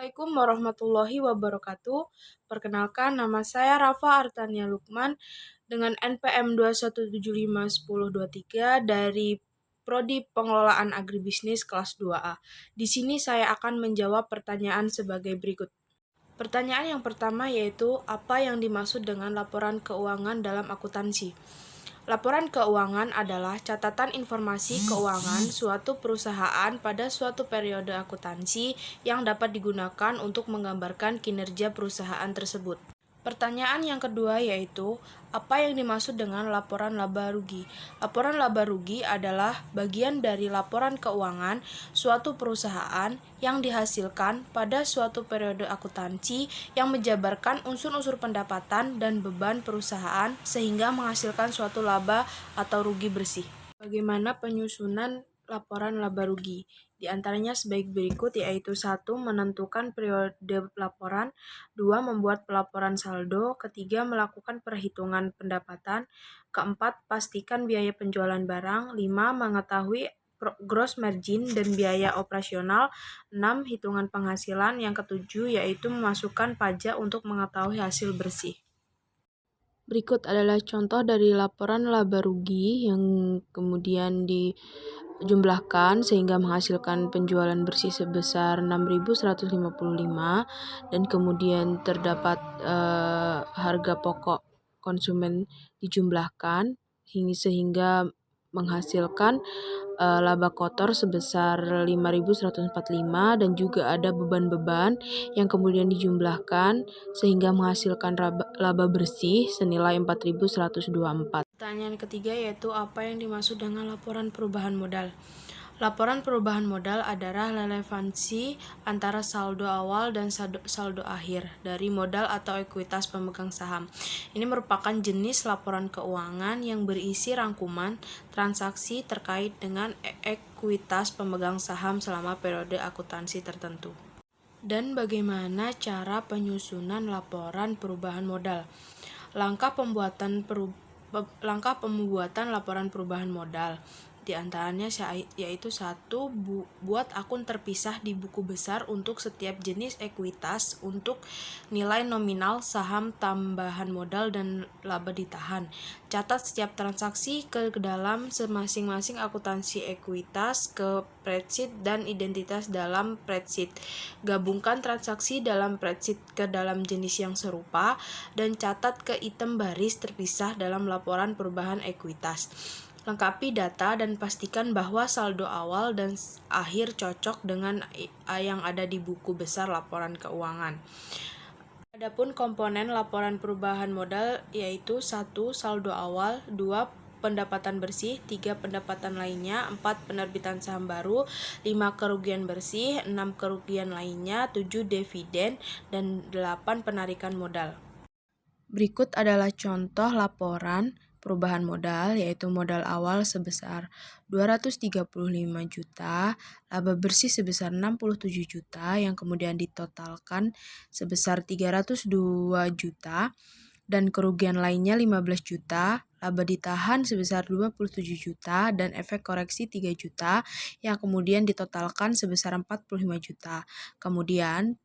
Assalamualaikum warahmatullahi wabarakatuh. Perkenalkan, nama saya Rafa Artania Lukman dengan NPM 2175103 dari Prodi Pengelolaan Agribisnis kelas 2A. Di sini saya akan menjawab pertanyaan sebagai berikut. Pertanyaan yang pertama yaitu, apa yang dimaksud dengan laporan keuangan dalam akuntansi? Laporan keuangan adalah catatan informasi keuangan suatu perusahaan pada suatu periode akuntansi yang dapat digunakan untuk menggambarkan kinerja perusahaan tersebut. Pertanyaan yang kedua yaitu, apa yang dimaksud dengan laporan laba rugi? Laporan laba rugi adalah bagian dari laporan keuangan suatu perusahaan yang dihasilkan pada suatu periode akuntansi yang menjabarkan unsur-unsur pendapatan dan beban perusahaan sehingga menghasilkan suatu laba atau rugi bersih. Bagaimana penyusunan laporan laba rugi? Di antaranya sebaik berikut, yaitu 1. Menentukan periode laporan, 2. Membuat pelaporan saldo, ketiga melakukan perhitungan pendapatan, keempat pastikan biaya penjualan barang, 5. Mengetahui gross margin dan biaya operasional, 6. Hitungan penghasilan, yang ketujuh yaitu memasukkan pajak untuk mengetahui hasil bersih. Berikut adalah contoh dari laporan laba rugi yang kemudian dijumlahkan sehingga menghasilkan penjualan bersih sebesar 6.155 dan kemudian terdapat harga pokok konsumen dijumlahkan sehingga menghasilkan laba kotor sebesar 5.145 dan juga ada beban-beban yang kemudian dijumlahkan sehingga menghasilkan laba bersih senilai 4.124. Pertanyaan ketiga yaitu, apa yang dimaksud dengan laporan perubahan modal? Laporan perubahan modal adalah relevansi antara saldo awal dan saldo akhir dari modal atau ekuitas pemegang saham. Ini merupakan jenis laporan keuangan yang berisi rangkuman transaksi terkait dengan ekuitas pemegang saham selama periode akuntansi tertentu. Dan bagaimana cara penyusunan laporan perubahan modal? Langkah pembuatan laporan perubahan modal di antaranya yaitu 1. Buat akun terpisah di buku besar untuk setiap jenis ekuitas untuk nilai nominal saham, tambahan modal, dan laba ditahan. Catat setiap transaksi ke dalam masing-masing akuntansi ekuitas ke spreadsheet dan identitas dalam spreadsheet. Gabungkan transaksi dalam spreadsheet ke dalam jenis yang serupa dan catat ke item baris terpisah dalam laporan perubahan ekuitas. Lengkapi data dan pastikan bahwa saldo awal dan akhir cocok dengan yang ada di buku besar laporan keuangan. Adapun komponen laporan perubahan modal yaitu 1. Saldo awal, 2. Pendapatan bersih, 3. Pendapatan lainnya, 4. Penerbitan saham baru, 5. Kerugian bersih, 6. Kerugian lainnya, 7. Dividen, dan 8. Penarikan modal. Berikut adalah contoh laporan perubahan modal, yaitu modal awal sebesar 235 juta, laba bersih sebesar 67 juta, yang kemudian ditotalkan sebesar 302 juta, dan kerugian lainnya 15 juta, laba ditahan sebesar 27 juta, dan efek koreksi 3 juta, yang kemudian ditotalkan sebesar 45 juta. Kemudian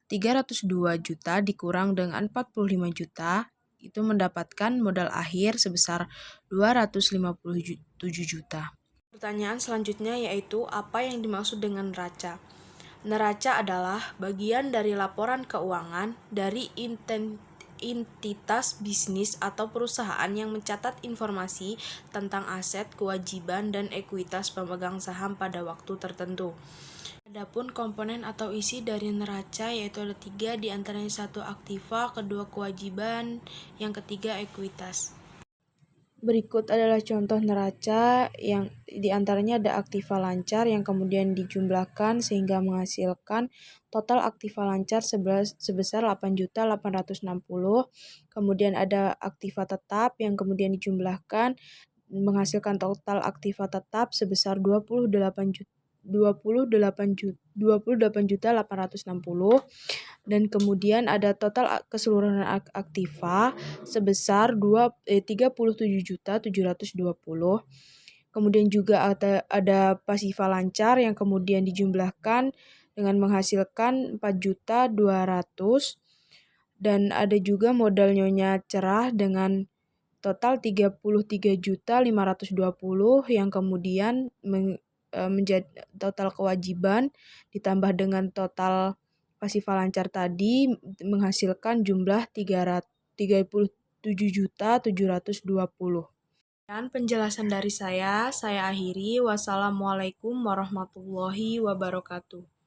302 juta dikurang dengan 45 juta, itu mendapatkan modal akhir sebesar 257 juta. Pertanyaan selanjutnya yaitu, apa yang dimaksud dengan neraca? Neraca adalah bagian dari laporan keuangan dari entitas bisnis atau perusahaan yang mencatat informasi tentang aset, kewajiban, dan ekuitas pemegang saham pada waktu tertentu. Adapun komponen atau isi dari neraca yaitu ada 3, di antaranya 1. Aktiva, kedua kewajiban, yang ketiga ekuitas. Berikut adalah contoh neraca yang di antaranya ada aktiva lancar yang kemudian dijumlahkan sehingga menghasilkan total aktiva lancar sebesar 8.860. Kemudian ada aktiva tetap yang kemudian dijumlahkan menghasilkan total aktiva tetap sebesar 28.860, dan kemudian ada total keseluruhan aktiva sebesar 37.720. Kemudian juga ada pasiva lancar yang kemudian dijumlahkan dengan menghasilkan 4.200.000, dan ada juga modal Nyonya Cerah dengan total 33.520.000 yang kemudian menjadi total kewajiban ditambah dengan total pasifal lancar tadi menghasilkan jumlah 37.720.000. Dan penjelasan dari saya akhiri. Wassalamualaikum warahmatullahi wabarakatuh.